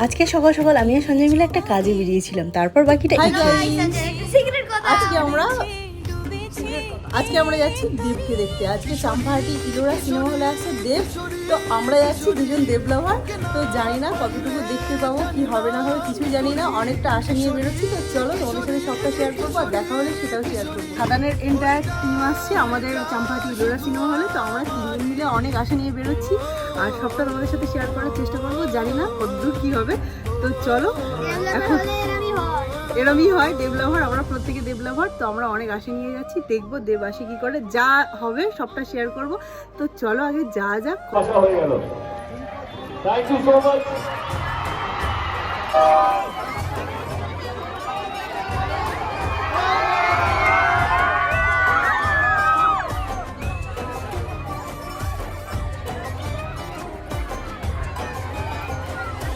আজকে সকাল সকাল আমি আর সঞ্জয় মিলে একটা কাজে বেরিয়েছিলাম, তারপর বাকিটা আজকে আমরা যাচ্ছি দেবকে দেখতে। আজকে চাম্পাহাটি ইলোরা সিনেমা হলে আছে দেব, তো আমরা যাচ্ছি দুজন দেব লাভার। তো জানি না কতটুকু দেখতে পাবো, কি হবে না হবে কিছুই জানি না, অনেকটা আশা নিয়ে বেরোচ্ছি। তো চলো তোমাদের সাথে সবটা শেয়ার করবো, আর দেখা হলে সেটাও শেয়ার করবো। খাদানের এন্টায়ার টিম আসছে আমাদের চাম্পাহাটি ইলোরা সিনেমা হলে, তো আমরা তিনজন মিলে অনেক আশা নিয়ে বেরোচ্ছি, আর সবটা তোমাদের সাথে শেয়ার করার চেষ্টা করবো। জানি না কতদূর কি হবে, তো চলো। এখন এরমই হয়, দেব লাভার, আমরা প্রত্যেকে দেব লাভার, তো আমরা অনেক আশা নিয়ে যাচ্ছি, দেখবো দেব আসে কি করে, যা হবে সবটা শেয়ার করব। তো চলো আগে যা যাক। হয়ে গেল। Thank you so much.